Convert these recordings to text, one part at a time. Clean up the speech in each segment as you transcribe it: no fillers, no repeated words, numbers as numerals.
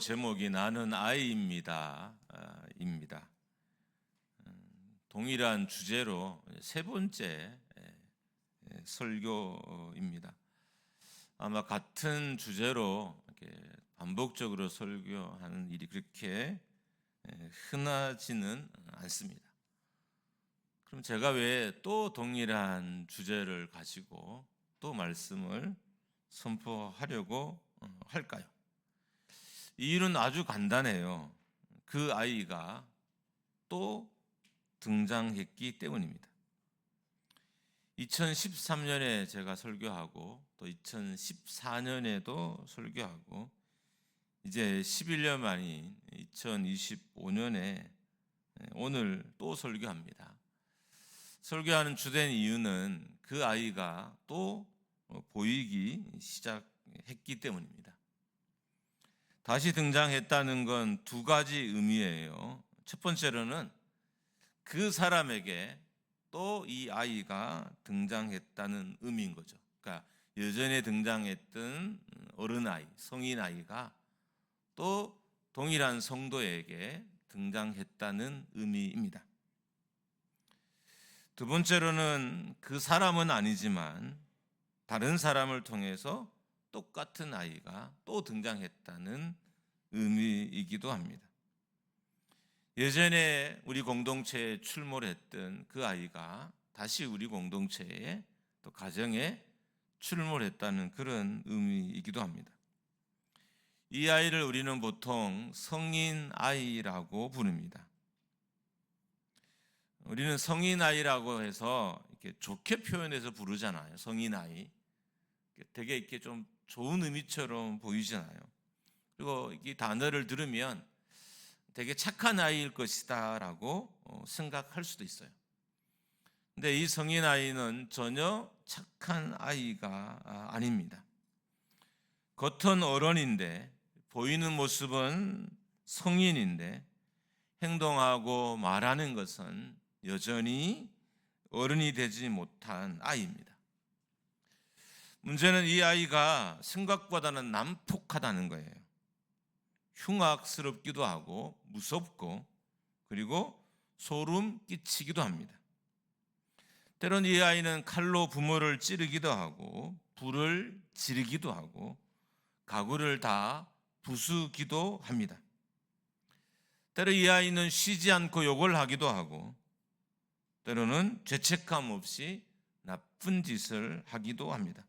제목이 나는 아이입니다. 동일한 주제로 세 번째 설교입니다. 아마 같은 주제로 이렇게 반복적으로 설교하는 일이 그렇게 흔하지는 않습니다. 그럼 제가 왜 또 동일한 주제를 가지고 또 말씀을 선포하려고 할까요? 이유는 아주 간단해요. 그 아이가 또 등장했기 때문입니다. 2013년에 제가 설교하고 또 2014년에도 설교하고 이제 11년 만인 2025년에 오늘 또 설교합니다. 설교하는 주된 이유는 그 아이가 또 보이기 시작했기 때문입니다. 다시 등장했다는 건 두 가지 의미예요. 첫 번째로는 그 사람에게 또 이 아이가 등장했다는 의미인 거죠. 그러니까 예전에 등장했던 어른아이, 성인아이가 또 동일한 성도에게 등장했다는 의미입니다. 두 번째로는 그 사람은 아니지만 다른 사람을 통해서 똑같은 아이가 또 등장했다는 의미이기도 합니다. 예전에 우리 공동체에 출몰했던 그 아이가 다시 우리 공동체에 또 가정에 출몰했다는 그런 의미이기도 합니다. 이 아이를 우리는 보통 성인 아이라고 부릅니다. 우리는 성인 아이라고 해서 이렇게 좋게 표현해서 부르잖아요. 성인 아이. 되게 이렇게 좀 좋은 의미처럼 보이잖아요. 그리고 이 단어를 들으면 되게 착한 아이일 것이다 라고 생각할 수도 있어요. 근데 이 성인 아이는 전혀 착한 아이가 아닙니다. 겉은 어른인데 보이는 모습은 성인인데 행동하고 말하는 것은 여전히 어른이 되지 못한 아이입니다. 문제는 이 아이가 생각보다는 난폭하다는 거예요. 흉악스럽기도 하고 무섭고 그리고 소름 끼치기도 합니다. 때론 이 아이는 칼로 부모를 찌르기도 하고 불을 지르기도 하고 가구를 다 부수기도 합니다. 때로 이 아이는 쉬지 않고 욕을 하기도 하고 때로는 죄책감 없이 나쁜 짓을 하기도 합니다.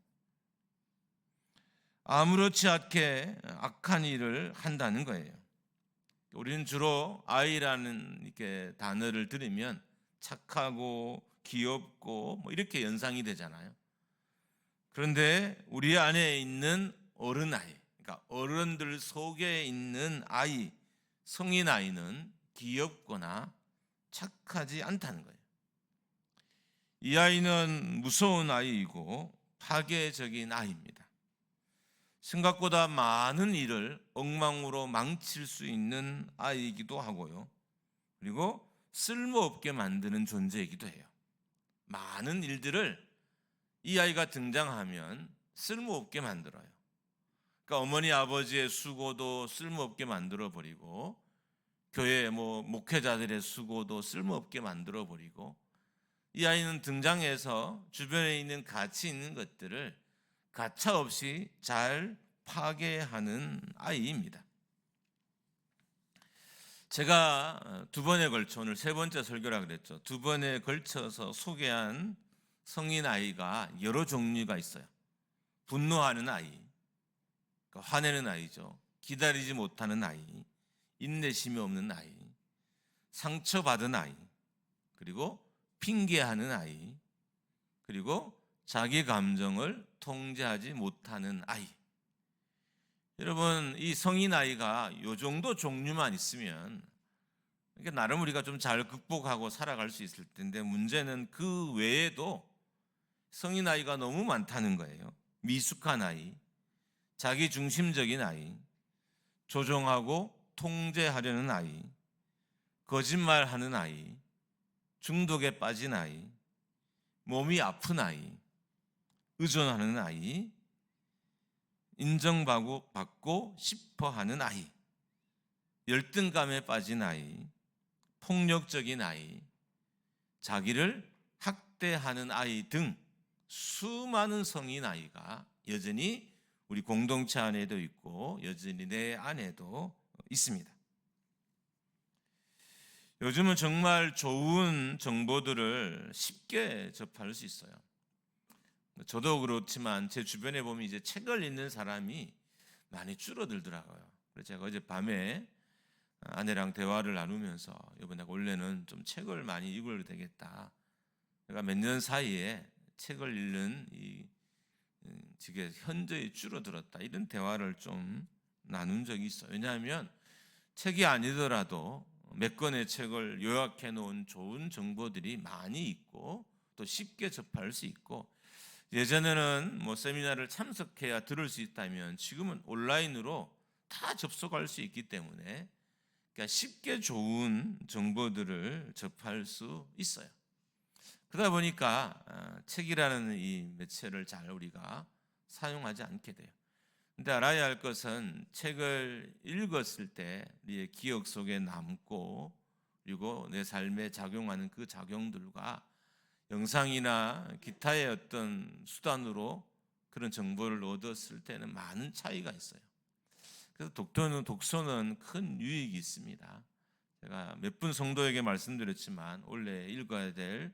아무렇지 않게 악한 일을 한다는 거예요. 우리는 주로 아이라는 이렇게 단어를 들으면 착하고 귀엽고 뭐 이렇게 연상이 되잖아요. 그런데 우리 안에 있는 어른아이, 그러니까 어른들 속에 있는 아이, 성인 아이는 귀엽거나 착하지 않다는 거예요. 이 아이는 무서운 아이이고 파괴적인 아이입니다. 생각보다 많은 일을 엉망으로 망칠 수 있는 아이이기도 하고요. 그리고 쓸모없게 만드는 존재이기도 해요. 많은 일들을 이 아이가 등장하면 쓸모없게 만들어요. 그러니까 어머니 아버지의 수고도 쓸모없게 만들어버리고 교회 목회자들의 수고도 쓸모없게 만들어버리고 이 아이는 등장해서 주변에 있는 가치 있는 것들을 가차없이 잘 파괴하는 아이입니다. 제가 두 번에 걸쳐 오늘 세 번째 설교라 그랬죠. 두 번에 걸쳐서 소개한 성인 아이가 여러 종류가 있어요. 분노하는 아이, 화내는 아이죠. 기다리지 못하는 아이, 인내심이 없는 아이, 상처받은 아이, 그리고 핑계하는 아이, 그리고 자기 감정을 통제하지 못하는 아이. 여러분, 이 성인 아이가 이 정도 종류만 있으면 나름 우리가 좀 잘 극복하고 살아갈 수 있을 텐데 문제는 그 외에도 성인 아이가 너무 많다는 거예요. 미숙한 아이, 자기 중심적인 아이, 조종하고 통제하려는 아이, 거짓말하는 아이, 중독에 빠진 아이, 몸이 아픈 아이, 의존하는 아이, 인정받고 싶어 하는 아이. 열등감에 빠진 아이, 폭력적인 아이, 자기를 학대하는 아이 등 수많은 성인 아이가 여전히 우리 공동체 안에도 있고 여전히 내 안에도 있습니다. 요즘은 정말 좋은 정보들을 쉽게 접할 수 있어요. 저도 그렇지만 제 주변에 보면 이제 책을 읽는 사람이 많이 줄어들더라고요. 그래서 제가 어제 밤에 아내랑 대화를 나누면서 이번에 원래는 좀 책을 많이 읽어야 되겠다. 제가 몇 년 사이에 책을 읽는 지금 현저히 줄어들었다. 이런 대화를 좀 나눈 적이 있어요. 왜냐하면 책이 아니더라도 몇 권의 책을 요약해 놓은 좋은 정보들이 많이 있고 또 쉽게 접할 수 있고, 예전에는 뭐 세미나를 참석해야 들을 수 있다면 지금은 온라인으로 다 접속할 수 있기 때문에 그러니까 쉽게 좋은 정보들을 접할 수 있어요. 그러다 보니까 책이라는 이 매체를 잘 우리가 사용하지 않게 돼요. 근데 알아야 할 것은 책을 읽었을 때 네 기억 속에 남고 그리고 내 삶에 작용하는 그 작용들과 영상이나 기타의 어떤 수단으로 그런 정보를 얻었을 때는 많은 차이가 있어요. 그래서 독서는 큰 유익이 있습니다. 제가 몇 분 성도에게 말씀드렸지만 원래 읽어야 될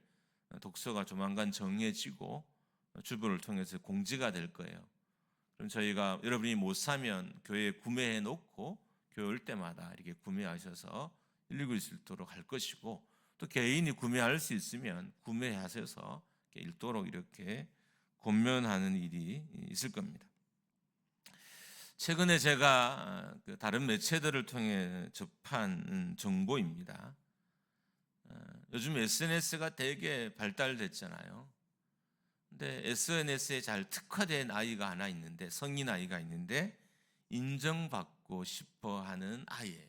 독서가 조만간 정해지고 주부를 통해서 공지가 될 거예요. 그럼 저희가 여러분이 못 사면 교회에 구매해 놓고 교회 올 때마다 이렇게 구매하셔서 읽을 수 있도록 할 것이고, 또 개인이 구매할 수 있으면 구매하셔서 읽도록 이렇게 권면하는 일이 있을 겁니다. 최근에 제가 다른 매체들을 통해 접한 정보입니다. 요즘 SNS가 되게 발달됐잖아요. 근데 SNS에 잘 특화된 아이가 하나 있는데, 성인 아이가 있는데 인정받고 싶어 하는 아이예요.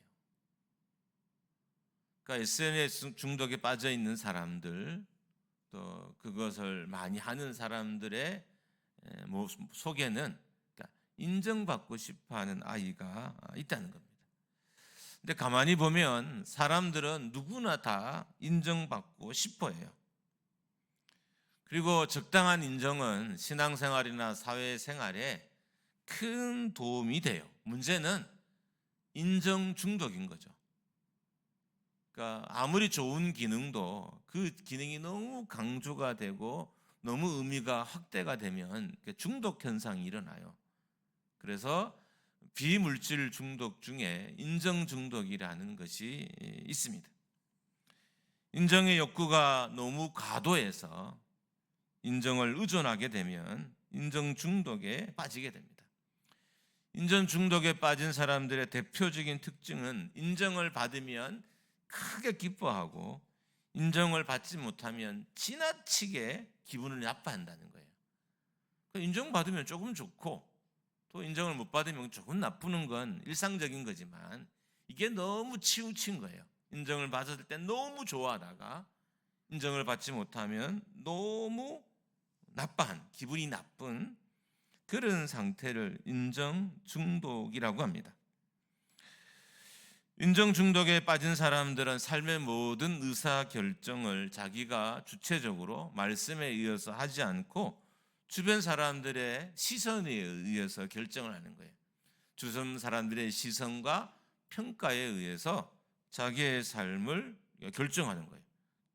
그러니까 SNS 중독에 빠져 있는 사람들, 또 그것을 많이 하는 사람들의 속에는 그러니까 인정받고 싶어 하는 아이가 있다는 겁니다. 근데 가만히 보면 사람들은 누구나 다 인정받고 싶어 해요. 그리고 적당한 인정은 신앙생활이나 사회생활에 큰 도움이 돼요. 문제는 인정 중독인 거죠. 그러니까 아무리 좋은 기능도 그 기능이 너무 강조가 되고 너무 의미가 확대가 되면 중독 현상이 일어나요. 그래서 비물질 중독 중에 인정 중독이라는 것이 있습니다. 인정의 욕구가 너무 과도해서 인정을 의존하게 되면 인정 중독에 빠지게 됩니다. 인정 중독에 빠진 사람들의 대표적인 특징은 인정을 받으면 크게 기뻐하고 인정을 받지 못하면 지나치게 기분을 나빠한다는 거예요. 인정받으면 조금 좋고 또 인정을 못 받으면 조금 나쁘는 건 일상적인 거지만 이게 너무 치우친 거예요. 인정을 받았을 때 너무 좋아하다가 인정을 받지 못하면 너무 나빠한, 기분이 나쁜 그런 상태를 인정 중독이라고 합니다. 인정 중독에 빠진 사람들은 삶의 모든 의사 결정을 자기가 주체적으로 말씀에 의해서 하지 않고 주변 사람들의 시선에 의해서 결정을 하는 거예요. 주변 사람들의 시선과 평가에 의해서 자기의 삶을 결정하는 거예요.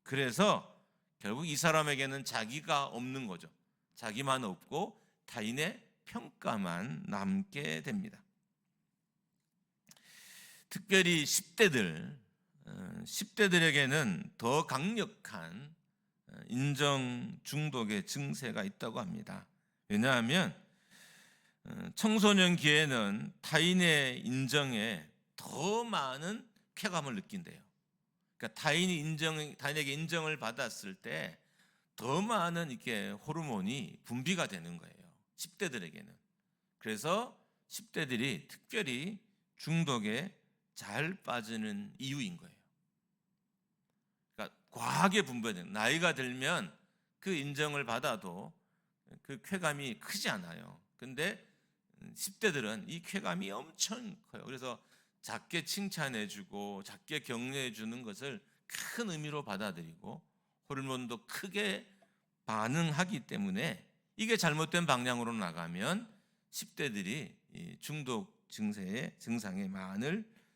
그래서 결국 이 사람에게는 자기가 없는 거죠. 자기만 없고 타인의 평가만 남게 됩니다. 특별히 10대들에게는 더 강력한 인정 중독의 증세가 있다고 합니다. 왜냐하면 청소년기에는 타인의 인정에 더 많은 쾌감을 느낀대요. 그러니까 타인에게 인정을 받았을 때 더 많은 이렇게 호르몬이 분비가 되는 거예요. 10대들에게는. 그래서 10대들이 특별히 중독에 잘 빠지는 이유인 거예요. 그러니까 과하게 분배되는, 나이가 들면 그 인정을 받아도 그 쾌감이 크지 않아요. 근데 10대들은 이 쾌감이 엄청 커요. 그래서 작게 칭찬해주고 작게 격려해주는 것을 큰 의미로 받아들이고 호르몬도 크게 반응하기 때문에 이게 잘못된 방향으로 나가면 10대들이 중독 증상에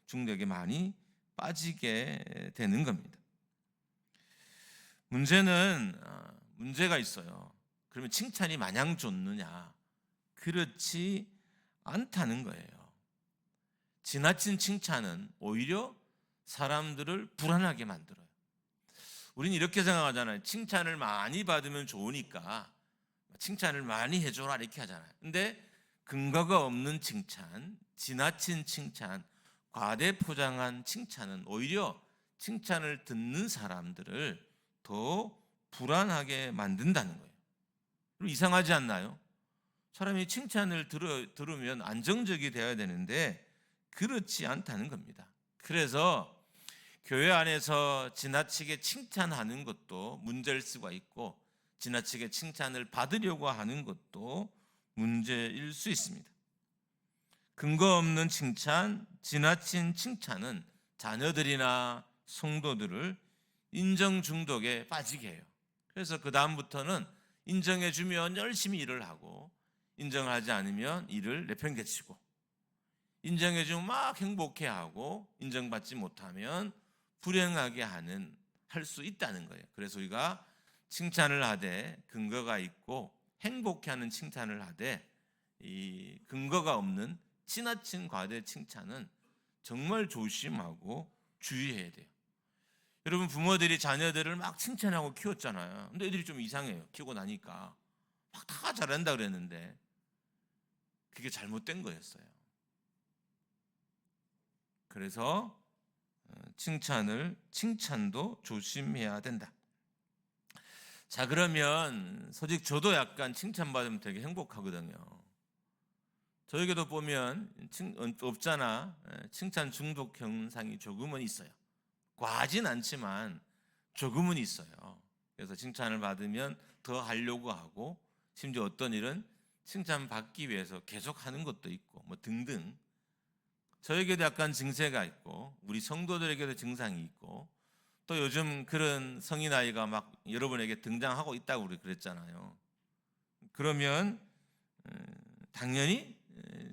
중독에 많이 빠지게 되는 겁니다. 문제가 있어요. 그러면 칭찬이 마냥 좋느냐? 그렇지 않다는 거예요. 지나친 칭찬은 오히려 사람들을 불안하게 만들어요. 우리는 이렇게 생각하잖아요. 칭찬을 많이 받으면 좋으니까 칭찬을 많이 해줘라 이렇게 하잖아요. 근데 근거가 없는 칭찬, 지나친 칭찬, 과대 포장한 칭찬은 오히려 칭찬을 듣는 사람들을 더 불안하게 만든다는 거예요. 그리고 이상하지 않나요? 사람이 칭찬을 들으면 안정적이 되어야 되는데 그렇지 않다는 겁니다. 그래서 교회 안에서 지나치게 칭찬하는 것도 문제일 수가 있고 지나치게 칭찬을 받으려고 하는 것도 문제일 수 있습니다. 근거 없는 칭찬, 지나친 칭찬은 자녀들이나 성도들을 인정 중독에 빠지게 해요. 그래서 그 다음부터는 인정해주면 열심히 일을 하고 인정하지 않으면 일을 내팽개치고 인정해주면 막 행복해하고 인정받지 못하면 불행하게 할 수 있다는 거예요. 그래서 우리가 칭찬을 하되 근거가 있고 행복해하는 칭찬을 하되 이 근거가 없는 지나친 과대 칭찬은 정말 조심하고 주의해야 돼요. 여러분 부모들이 자녀들을 막 칭찬하고 키웠잖아요. 근데 애들이 좀 이상해요. 키우고 나니까 막 다 잘한다 그랬는데 그게 잘못된 거였어요. 그래서 칭찬도 조심해야 된다. 자, 그러면 솔직히 저도 약간 칭찬받으면 되게 행복하거든요. 저에게도 보면 없잖아. 칭찬 중독 현상이 조금은 있어요. 과하진 않지만 조금은 있어요. 그래서 칭찬을 받으면 더 하려고 하고 심지어 어떤 일은 칭찬받기 위해서 계속 하는 것도 있고 뭐 등등. 저에게도 약간 증세가 있고 우리 성도들에게도 증상이 있고 또 요즘 그런 성인 아이가 막 여러분에게 등장하고 있다고 우리 그랬잖아요. 그러면 당연히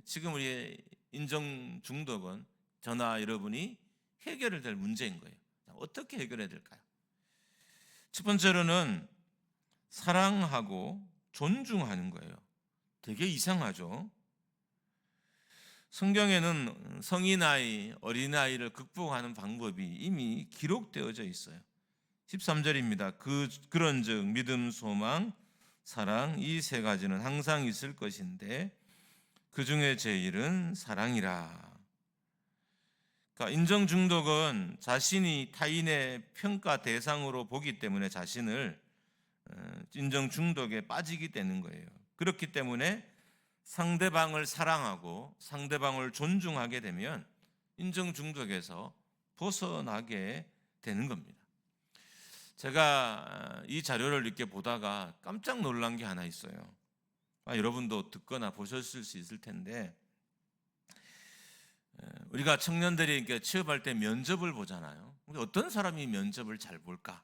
지금 우리의 인정 중독은 저나 여러분이 해결해야 될 문제인 거예요. 어떻게 해결해야 될까요? 첫 번째로는 사랑하고 존중하는 거예요. 되게 이상하죠? 성경에는 성인아이, 어린아이를 극복하는 방법이 이미 기록되어져 있어요. 13절입니다. 그런즉 믿음, 소망, 사랑 이 세 가지는 항상 있을 것인데 그 중에 제일은 사랑이라. 그러니까 인정 중독은 자신이 타인의 평가 대상으로 보기 때문에 자신을 인정 중독에 빠지게 되는 거예요. 그렇기 때문에 상대방을 사랑하고 상대방을 존중하게 되면 인정 중독에서 벗어나게 되는 겁니다. 제가 이 자료를 이렇게 보다가 깜짝 놀란 게 하나 있어요. 여러분도 듣거나 보셨을 수 있을 텐데 우리가 청년들이 이렇게 취업할 때 면접을 보잖아요. 어떤 사람이 면접을 잘 볼까?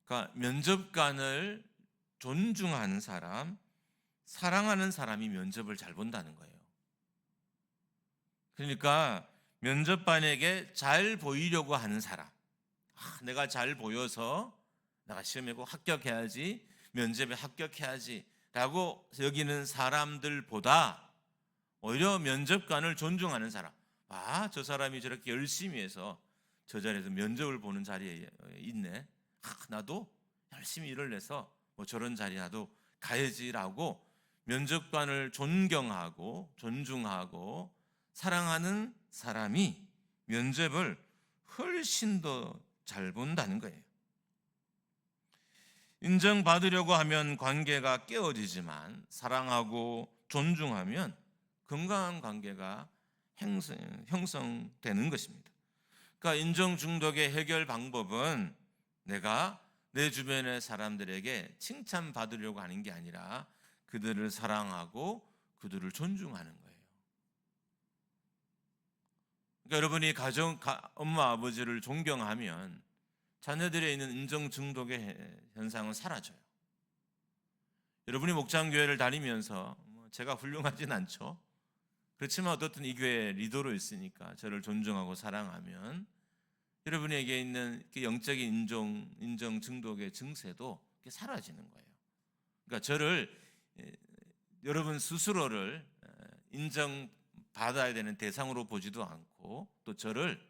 그러니까 면접관을 존중하는 사람, 사랑하는 사람이 면접을 잘 본다는 거예요. 그러니까 면접관에게 잘 보이려고 하는 사람, 내가 잘 보여서 내가 시험에 꼭 합격해야지, 면접에 합격해야지 라고 여기는 사람들보다 오히려 면접관을 존중하는 사람, 저 사람이 저렇게 열심히 해서 저 자리에서 면접을 보는 자리에 있네, 나도 열심히 일을 해서 뭐 저런 자리 나도 가야지라고 면접관을 존경하고 존중하고 사랑하는 사람이 면접을 훨씬 더 잘 본다는 거예요. 인정받으려고 하면 관계가 깨어지지만 사랑하고 존중하면 건강한 관계가 형성되는 것입니다. 그러니까 인정 중독의 해결 방법은 내가 내 주변의 사람들에게 칭찬받으려고 하는 게 아니라 그들을 사랑하고 그들을 존중하는 거예요. 그러니까 여러분이 엄마 아버지를 존경하면 자녀들에 있는 인정 중독의 현상은 사라져요. 여러분이 목장교회를 다니면서 제가 훌륭하진 않죠. 그렇지만 어떻든 이 교회 리더로 있으니까 저를 존중하고 사랑하면 여러분에게 있는 영적인 인정 중독의 증세도 사라지는 거예요. 그러니까 저를 여러분 스스로를 인정받아야 되는 대상으로 보지도 않고 또 저를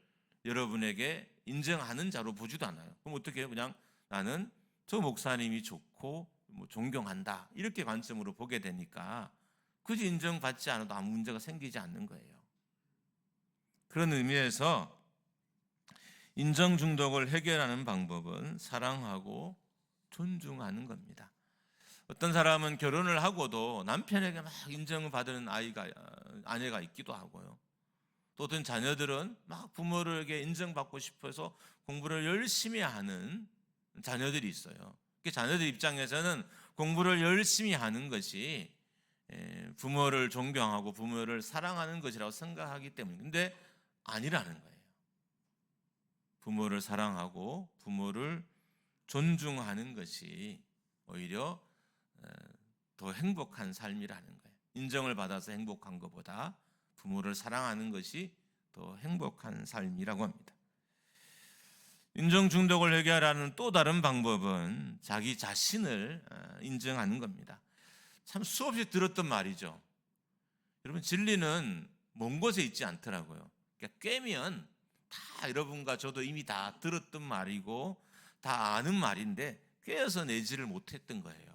여러분에게 인정하는 자로 보지도 않아요. 그럼 어떻게 해요? 그냥 나는 저 목사님이 좋고 존경한다 이렇게 관점으로 보게 되니까 굳이 인정받지 않아도 아무 문제가 생기지 않는 거예요. 그런 의미에서 인정 중독을 해결하는 방법은 사랑하고 존중하는 겁니다. 어떤 사람은 결혼을 하고도 남편에게 막 인정을 받는 아내가 있기도 하고요. 또 어떤 자녀들은 막 부모에게 인정받고 싶어서 공부를 열심히 하는 자녀들이 있어요. 자녀들 입장에서는 공부를 열심히 하는 것이 부모를 존경하고 부모를 사랑하는 것이라고 생각하기 때문에 근데 아니라는 거예요. 부모를 사랑하고 부모를 존중하는 것이 오히려 더 행복한 삶이라는 거예요. 인정을 받아서 행복한 것보다 부모를 사랑하는 것이 더 행복한 삶이라고 합니다. 인정 중독을 해결하는 또 다른 방법은 자기 자신을 인정하는 겁니다. 참 수없이 들었던 말이죠. 여러분 진리는 먼 곳에 있지 않더라고요. 그러니까 꿰면 다 여러분과 저도 이미 다 들었던 말이고 다 아는 말인데 꿰어서 내지를 못했던 거예요.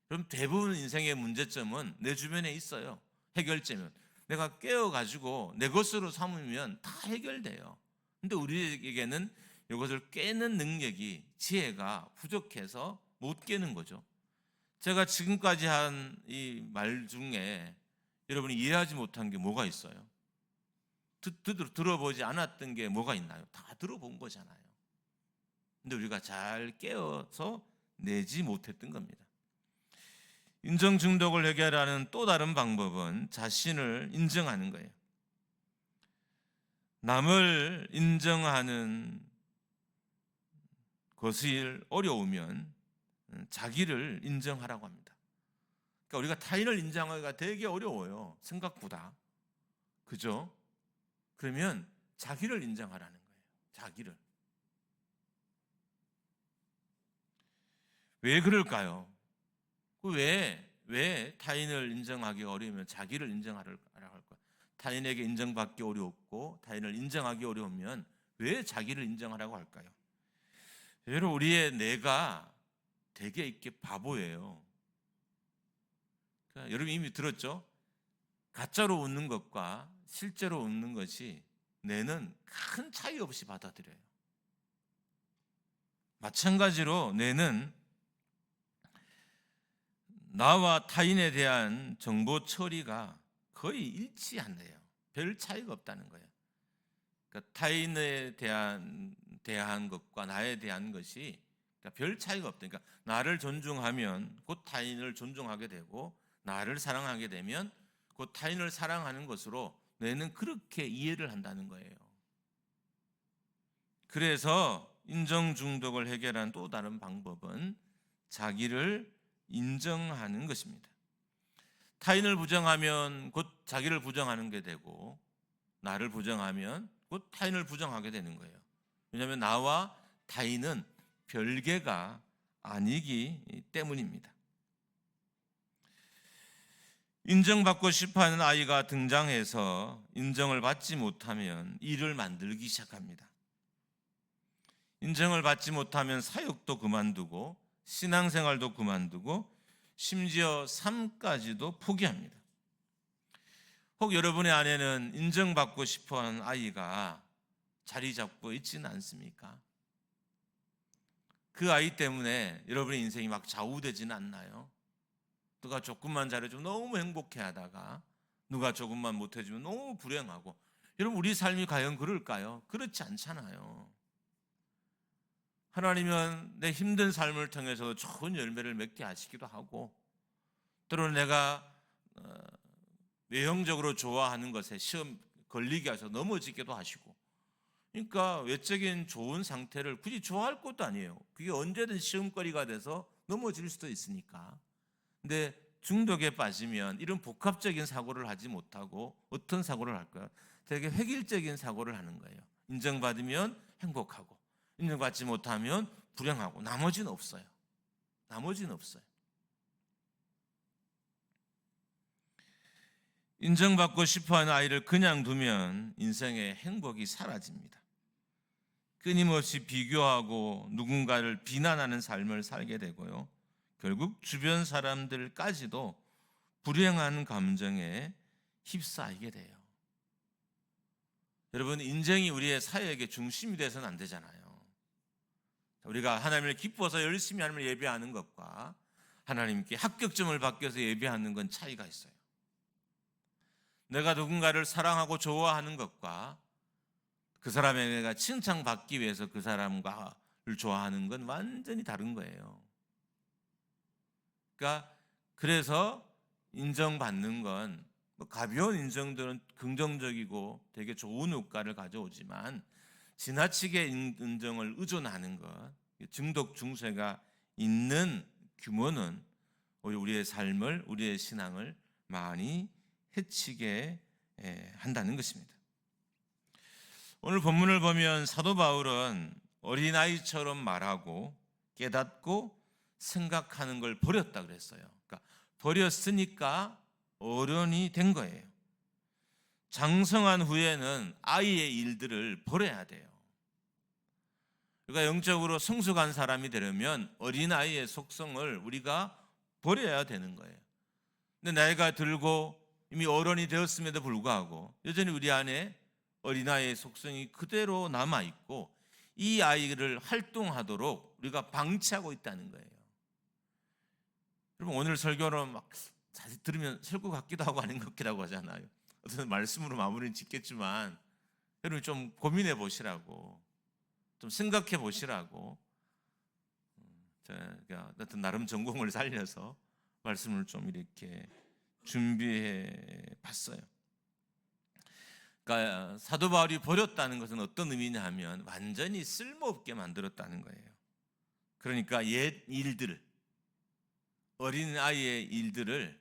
그럼 대부분 인생의 문제점은 내 주변에 있어요. 해결점은 내가 꿰어가지고 내 것으로 삼으면 다 해결돼요. 근데 우리에게는 이것을 꿰는 능력이 지혜가 부족해서 못 꿰는 거죠. 제가 지금까지 한 이 말 중에 여러분이 이해하지 못한 게 뭐가 있어요? 들어보지 않았던 게 뭐가 있나요? 다 들어본 거잖아요. 근데 우리가 잘 깨어서 내지 못했던 겁니다. 인정 중독을 해결하는 또 다른 방법은 자신을 인정하는 거예요. 남을 인정하는 것이 어려우면 자기를 인정하라고 합니다. 그러니까 우리가 타인을 인정하기가 되게 어려워요. 생각보다. 그죠? 그러면 자기를 인정하라는 거예요. 자기를. 왜 그럴까요? 왜 타인을 인정하기가 어려우면 자기를 인정하라고 할까요? 타인에게 인정받기 어렵고 타인을 인정하기 어려우면 왜 자기를 인정하라고 할까요? 여러분 우리의 뇌가 되게 이렇게 바보예요. 그러니까 여러분 이미 들었죠? 가짜로 웃는 것과 실제로 웃는 것이 뇌는 큰 차이 없이 받아들여요. 마찬가지로 뇌는 나와 타인에 대한 정보 처리가 거의 일치한대요. 별 차이가 없다는 거예요. 그러니까 타인에 대한 것과 나에 대한 것이 그러니까 별 차이가 없다. 그러니까 나를 존중하면 곧 타인을 존중하게 되고 나를 사랑하게 되면 곧 타인을 사랑하는 것으로 뇌는 그렇게 이해를 한다는 거예요. 그래서 인정 중독을 해결한 또 다른 방법은 자기를 인정하는 것입니다. 타인을 부정하면 곧 자기를 부정하는 게 되고 나를 부정하면 곧 타인을 부정하게 되는 거예요. 왜냐하면 나와 타인은 별개가 아니기 때문입니다. 인정받고 싶어하는 아이가 등장해서 인정을 받지 못하면 일을 만들기 시작합니다. 인정을 받지 못하면 사역도 그만두고 신앙생활도 그만두고 심지어 삶까지도 포기합니다. 혹 여러분의 안에는 인정받고 싶어하는 아이가 자리 잡고 있지는 않습니까? 그 아이 때문에 여러분의 인생이 막 좌우되지는 않나요? 누가 조금만 잘해주면 너무 행복해하다가 누가 조금만 못해주면 너무 불행하고 여러분 우리 삶이 과연 그럴까요? 그렇지 않잖아요. 하나님은 내 힘든 삶을 통해서 좋은 열매를 맺게 하시기도 하고 때로는 내가 외형적으로 좋아하는 것에 시험 걸리게 하셔서 넘어지기도 하시고, 그러니까 외적인 좋은 상태를 굳이 좋아할 것도 아니에요. 그게 언제든 시험거리가 돼서 넘어질 수도 있으니까. 근데 중독에 빠지면 이런 복합적인 사고를 하지 못하고 어떤 사고를 할까요? 되게 획일적인 사고를 하는 거예요. 인정받으면 행복하고, 인정받지 못하면 불행하고, 나머지는 없어요. 나머지는 없어요. 인정받고 싶어하는 아이를 그냥 두면 인생의 행복이 사라집니다. 끊임없이 비교하고 누군가를 비난하는 삶을 살게 되고요. 결국 주변 사람들까지도 불행한 감정에 휩싸이게 돼요. 여러분, 인정이 우리의 사역의 중심이 돼서는 안 되잖아요. 우리가 하나님을 기뻐서 열심히 하나님을 예배하는 것과 하나님께 합격점을 받기 위해서 예배하는 건 차이가 있어요. 내가 누군가를 사랑하고 좋아하는 것과 그 사람에게 칭찬받기 위해서 그 사람과를 좋아하는 건 완전히 다른 거예요. 그러니까 그래서 인정받는 건 가벼운 인정들은 긍정적이고 되게 좋은 효과를 가져오지만, 지나치게 인정을 의존하는 것, 중독 중세가 있는 규모는 우리의 삶을, 우리의 신앙을 많이 해치게 한다는 것입니다. 오늘 본문을 보면 사도 바울은 어린아이처럼 말하고 깨닫고 생각하는 걸 버렸다 그랬어요. 그러니까 버렸으니까 어른이 된 거예요. 장성한 후에는 아이의 일들을 버려야 돼요. 그러니까 영적으로 성숙한 사람이 되려면 어린아이의 속성을 우리가 버려야 되는 거예요. 근데 나이가 들고 이미 어른이 되었음에도 불구하고 여전히 우리 안에 어린아이의 속성이 그대로 남아있고, 이 아이를 활동하도록 우리가 방치하고 있다는 거예요. 여러분, 오늘 설교는 막 자세히 들으면 설교 같기도 하고 아닌 것 같기도 하고 하잖아요. 어떤 말씀으로 마무리는 짓겠지만 여러분 좀 고민해 보시라고, 좀 생각해 보시라고 제가 어떤 나름 전공을 살려서 말씀을 좀 이렇게 준비해 봤어요. 그러니까 사도 바울이 버렸다는 것은 어떤 의미냐 하면 완전히 쓸모없게 만들었다는 거예요. 그러니까 옛 일들, 어린아이의 일들을,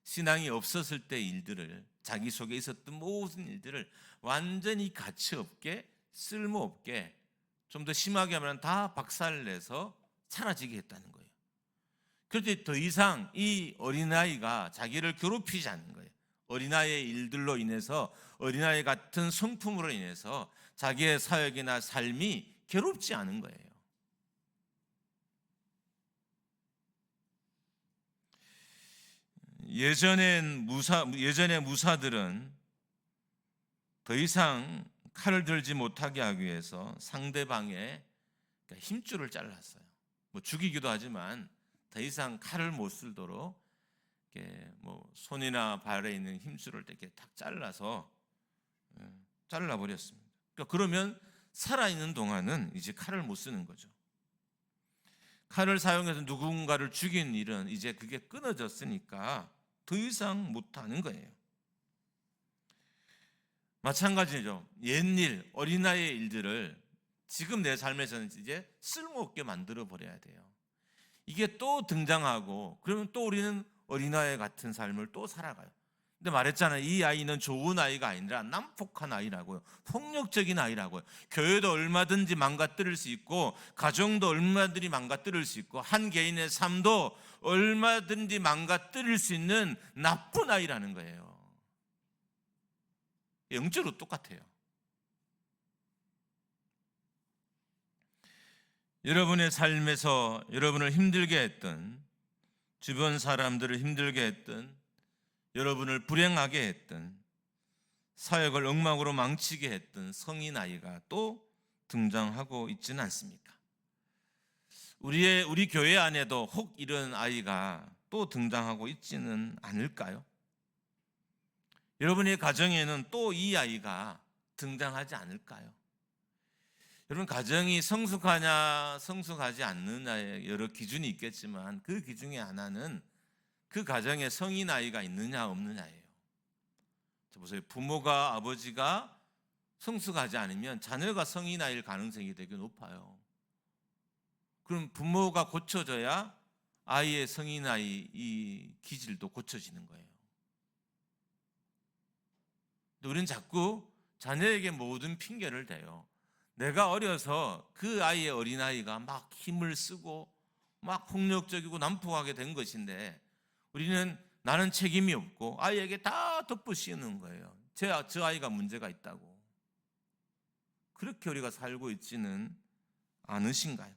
신앙이 없었을 때 일들을, 자기 속에 있었던 모든 일들을 완전히 가치없게, 쓸모없게, 좀 더 심하게 하면 다 박살내서 사라지게 했다는 거예요. 그런데 더 이상 이 어린아이가 자기를 괴롭히지 않는 거예요. 어린아이의 일들로 인해서, 어린아이 같은 성품으로 인해서 자기의 사역이나 삶이 괴롭지 않은 거예요. 예전의 무사들은 더 이상 칼을 들지 못하게 하기 위해서 상대방의 힘줄을 잘랐어요. 죽이기도 하지만 더 이상 칼을 못 쓸도록 손이나 발에 있는 힘줄을 이렇게 탁 잘라서 잘라버렸습니다. 그러면 살아있는 동안은 이제 칼을 못 쓰는 거죠. 칼을 사용해서 누군가를 죽인 일은 이제 그게 끊어졌으니까 더 이상 못하는 거예요. 마찬가지죠. 옛일, 어린아이의 일들을 지금 내 삶에서는 이제 쓸모없게 만들어 버려야 돼요. 이게 또 등장하고 그러면 또 우리는 어린아이 같은 삶을 또 살아가요. 근데 말했잖아요. 이 아이는 좋은 아이가 아니라 난폭한 아이라고요. 폭력적인 아이라고요. 교회도 얼마든지 망가뜨릴 수 있고, 가정도 얼마든지 망가뜨릴 수 있고, 한 개인의 삶도 얼마든지 망가뜨릴 수 있는 나쁜 아이라는 거예요. 영적으로 똑같아요. 여러분의 삶에서 여러분을 힘들게 했던, 주변 사람들을 힘들게 했던, 여러분을 불행하게 했던, 사역을 엉망으로 망치게 했던 성인 아이가 또 등장하고 있지는 않습니까? 우리 교회 안에도 혹 이런 아이가 또 등장하고 있지는 않을까요? 여러분의 가정에는 또 이 아이가 등장하지 않을까요? 여러분, 가정이 성숙하냐 성숙하지 않느냐에 여러 기준이 있겠지만 그 기준 중에 하나는 그 가정에 성인 아이가 있느냐 없느냐예요. 자, 보세요. 부모가, 아버지가 성숙하지 않으면 자녀가 성인 나이일 가능성이 되게 높아요. 그럼 부모가 고쳐져야 아이의 성인 나이 이 기질도 고쳐지는 거예요. 우리는 자꾸 자녀에게 모든 핑계를 대요. 내가 어려서 그 아이의 어린아이가 막 힘을 쓰고 막 폭력적이고 난폭하게 된 것인데 우리는 나는 책임이 없고 아이에게 다 덮어씌우는 거예요. 저 아이가 문제가 있다고. 그렇게 우리가 살고 있지는 않으신가요?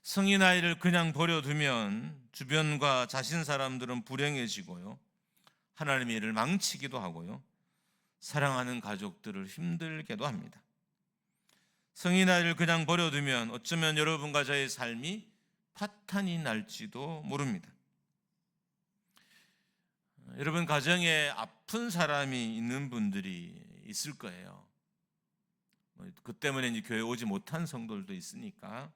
성인 아이를 그냥 버려두면 주변과 자신 사람들은 불행해지고요. 하나님의 일을 망치기도 하고요. 사랑하는 가족들을 힘들게도 합니다. 성인 아이를 그냥 버려두면 어쩌면 여러분과 저의 삶이 파탄이 날지도 모릅니다. 여러분 가정에 아픈 사람이 있는 분들이 있을 거예요. 그 때문에 이제 교회 오지 못한 성도들도 있으니까.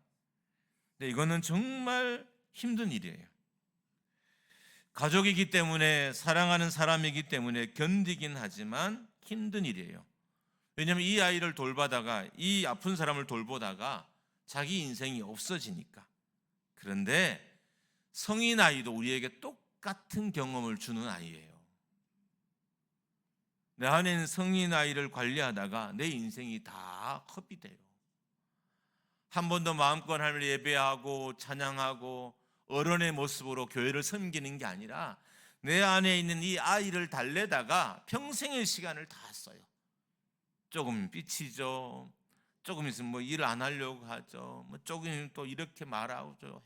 근데 이거는 정말 힘든 일이에요. 가족이기 때문에 사랑하는 사람이기 때문에 견디긴 하지만 힘든 일이에요. 왜냐하면 이 아이를 돌보다가 이 아픈 사람을 돌보다가 자기 인생이 없어지니까. 그런데 성인 아이도 우리에게 똑같은 경험을 주는 아이예요. 내 안에 있는 성인 아이를 관리하다가 내 인생이 다 컵이 돼요. 한 번 더 마음껏 하나님을 예배하고 찬양하고 어른의 모습으로 교회를 섬기는 게 아니라 내 안에 있는 이 아이를 달래다가 평생의 시간을 다 써요. 조금 삐치죠. 조금 있으면 뭐 일 안 하려고 하죠. 뭐 조금 또 이렇게 말하죠.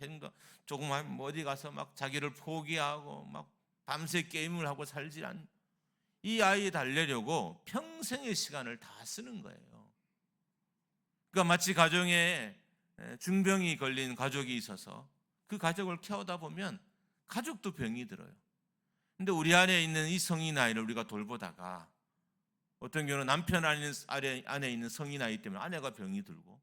조금 뭐 어디 가서 막 자기를 포기하고 막 밤새 게임을 하고 살지 않. 이 아이 달래려고 평생의 시간을 다 쓰는 거예요. 그러니까 마치 가정에 중병이 걸린 가족이 있어서 그 가족을 키우다 보면 가족도 병이 들어요. 근데 우리 안에 있는 이 성인 아이를 우리가 돌보다가 어떤 경우는 남편 안에 있는 성인 아이 때문에 아내가 병이 들고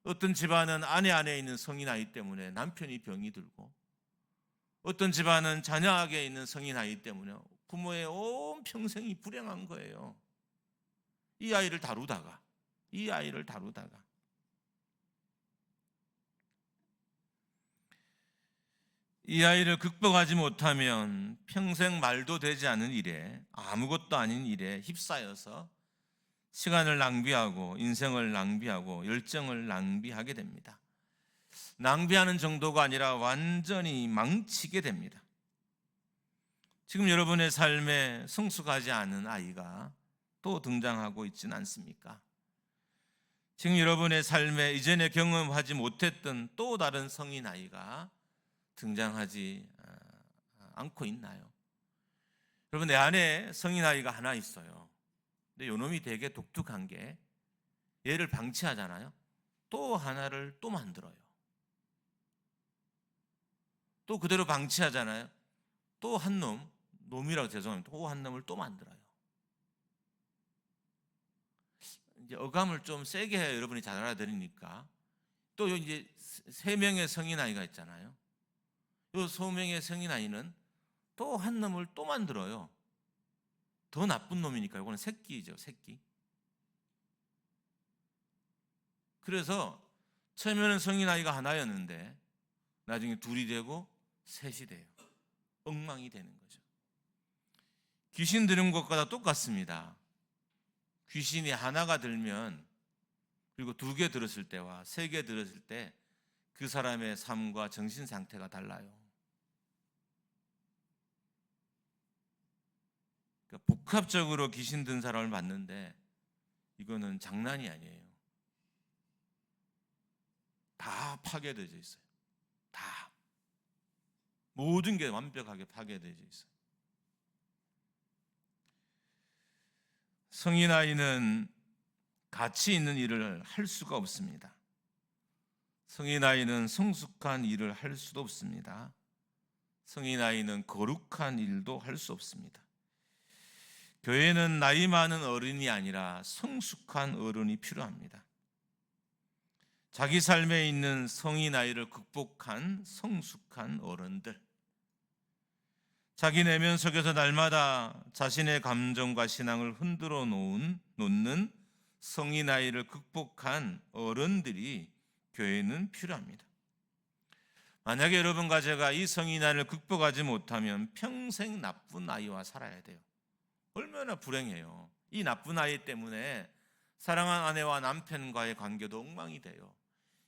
어떤 집안은 아내 안에 있는 성인 아이 때문에 남편이 병이 들고 어떤 집안은 자녀에게 있는 성인 아이 때문에 부모의 온 평생이 불행한 거예요. 이 아이를 다루다가 이 아이를 극복하지 못하면 평생 말도 되지 않은 일에 아무것도 아닌 일에 휩싸여서 시간을 낭비하고 인생을 낭비하고 열정을 낭비하게 됩니다. 낭비하는 정도가 아니라 완전히 망치게 됩니다. 지금 여러분의 삶에 성숙하지 않은 아이가 또 등장하고 있지는 않습니까? 지금 여러분의 삶에 이전에 경험하지 못했던 또 다른 성인 아이가 등장하지 않고 있나요? 여러분 내 안에 성인 아이가 하나 있어요. 근데 요놈이 되게 독특한 게 얘를 방치하잖아요. 또 하나를 또 만들어요. 또 그대로 방치하잖아요. 또 한 놈이라고 죄송합니다. 또 한 놈을 또 만들어요. 이제 어감을 좀 세게 해야 여러분이 잘 알아들으니까 또 이제 3명의 성인 아이가 있잖아요. 이 3명의 성인 아이는 또 한 놈을 또 만들어요. 더 나쁜 놈이니까 이거는 새끼죠, 새끼. 그래서 처음에는 성인 아이가 하나였는데 나중에 둘이 되고 셋이 돼요. 엉망이 되는 거죠. 귀신 들은 것과 똑같습니다. 귀신이 하나가 들면 그리고 2개 들었을 때와 3개 들었을 때 그 사람의 삶과 정신 상태가 달라요. 그러니까 복합적으로 귀신 든 사람을 봤는데 이거는 장난이 아니에요. 다 파괴되어 있어요. 다. 모든 게 완벽하게 파괴되어 있어요. 성인 아이는 가치 있는 일을 할 수가 없습니다. 성인 아이는 성숙한 일을 할 수도 없습니다. 성인 아이는 거룩한 일도 할 수 없습니다. 교회는 나이 많은 어른이 아니라 성숙한 어른이 필요합니다. 자기 삶에 있는 성인 아이를 극복한 성숙한 어른들. 자기 내면 속에서 날마다 자신의 감정과 신앙을 흔들어 놓는 성인 나이를 극복한 어른들이 교회에는 필요합니다. 만약에 여러분과 제가 이 성인 나이를 극복하지 못하면 평생 나쁜 아이와 살아야 돼요. 얼마나 불행해요. 이 나쁜 아이 때문에 사랑하는 아내와 남편과의 관계도 엉망이 돼요.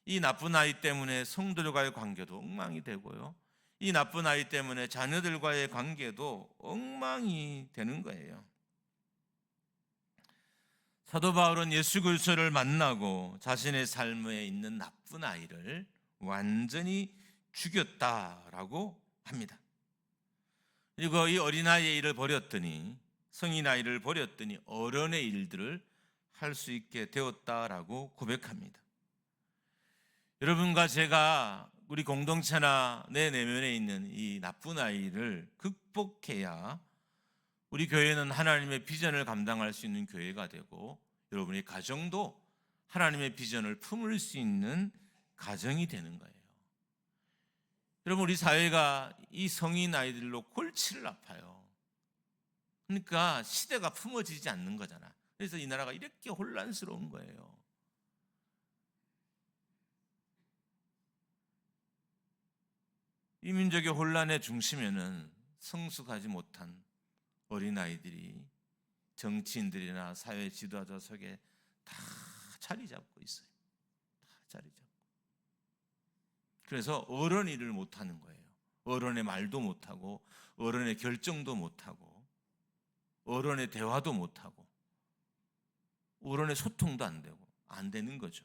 이 나쁜 아이 때문에 성도들과의 관계도 엉망이 되고요. 이 나쁜 아이 때문에 자녀들과의 관계도 엉망이 되는 거예요. 사도 바울은 예수 그리스도를 만나고 자신의 삶에 있는 나쁜 아이를 완전히 죽였다라고 합니다. 그리고 이 어린아이의 일을 버렸더니, 성인 아이를 버렸더니 어른의 일들을 할 수 있게 되었다라고 고백합니다. 여러분과 제가 우리 공동체나 내 내면에 있는 이 나쁜 아이를 극복해야 우리 교회는 하나님의 비전을 감당할 수 있는 교회가 되고, 여러분의 가정도 하나님의 비전을 품을 수 있는 가정이 되는 거예요. 여러분, 우리 사회가 이 성인 아이들로 골치를 아파요. 그러니까 시대가 품어지지 않는 거잖아. 그래서 이 나라가 이렇게 혼란스러운 거예요. 이 민족의 혼란의 중심에는 성숙하지 못한 어린아이들이 정치인들이나 사회 지도자 속에 다 자리 잡고 있어요. 다 자리 잡고. 그래서 어른 일을 못하는 거예요. 어른의 말도 못하고, 어른의 결정도 못하고, 어른의 대화도 못하고, 어른의 소통도 안 되고, 안 되는 거죠.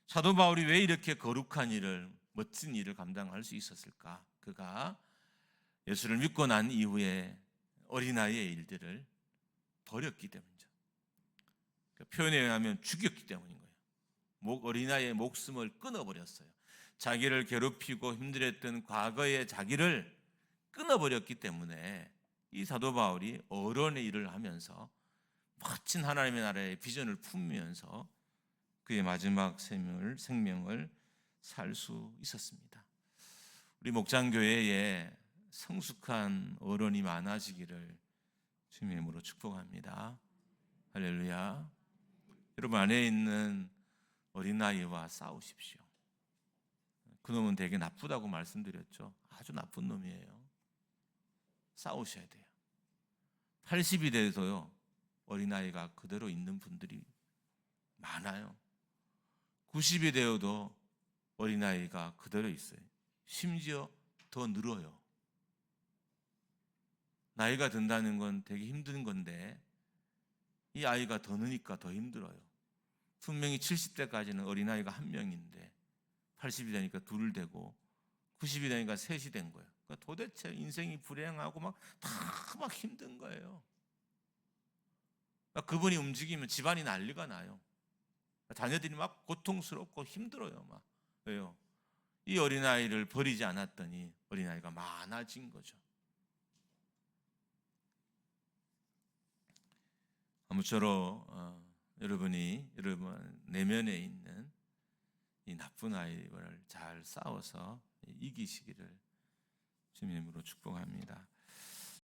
사도 바울이 왜 이렇게 거룩한 일을, 멋진 일을 감당할 수 있었을까? 그가 예수를 믿고 난 이후에 어린아이의 일들을 버렸기 때문이죠. 표현에 의하면 죽였기 때문인 거예요. 어린아이의 목숨을 끊어버렸어요. 자기를 괴롭히고 힘들었던 과거의 자기를 끊어버렸기 때문에 이 사도 바울이 어른의 일을 하면서 멋진 하나님의 나라의 비전을 품으면서 그의 마지막 생명을 살 수 있었습니다. 우리 목장교회에 성숙한 어른이 많아지기를 주님의 이름으로 축복합니다. 할렐루야. 여러분 안에 있는 어린아이와 싸우십시오. 그놈은 되게 나쁘다고 말씀드렸죠. 아주 나쁜 놈이에요. 싸우셔야 돼요. 80이 돼서요, 어린아이가 그대로 있는 분들이 많아요. 90이 되어도 어린아이가 그대로 있어요. 심지어 더 늘어요. 나이가 든다는 건 되게 힘든 건데 이 아이가 더 느니까 더 힘들어요. 분명히 70대까지는 어린아이가 한 명인데 80이 되니까 둘 되고 90이 되니까 셋이 된 거예요. 그러니까 도대체 인생이 불행하고 막 다 힘든 거예요. 그러니까 그분이 움직이면 집안이 난리가 나요. 자녀들이 막 고통스럽고 힘들어요. 막. 왜요? 이 어린아이를 버리지 않았더니 어린아이가 많아진 거죠. 아무쪼록 여러분이 여러분 내면에 있는 이 나쁜 아이를 잘 싸워서 이기시기를 주님의 이름으로 축복합니다.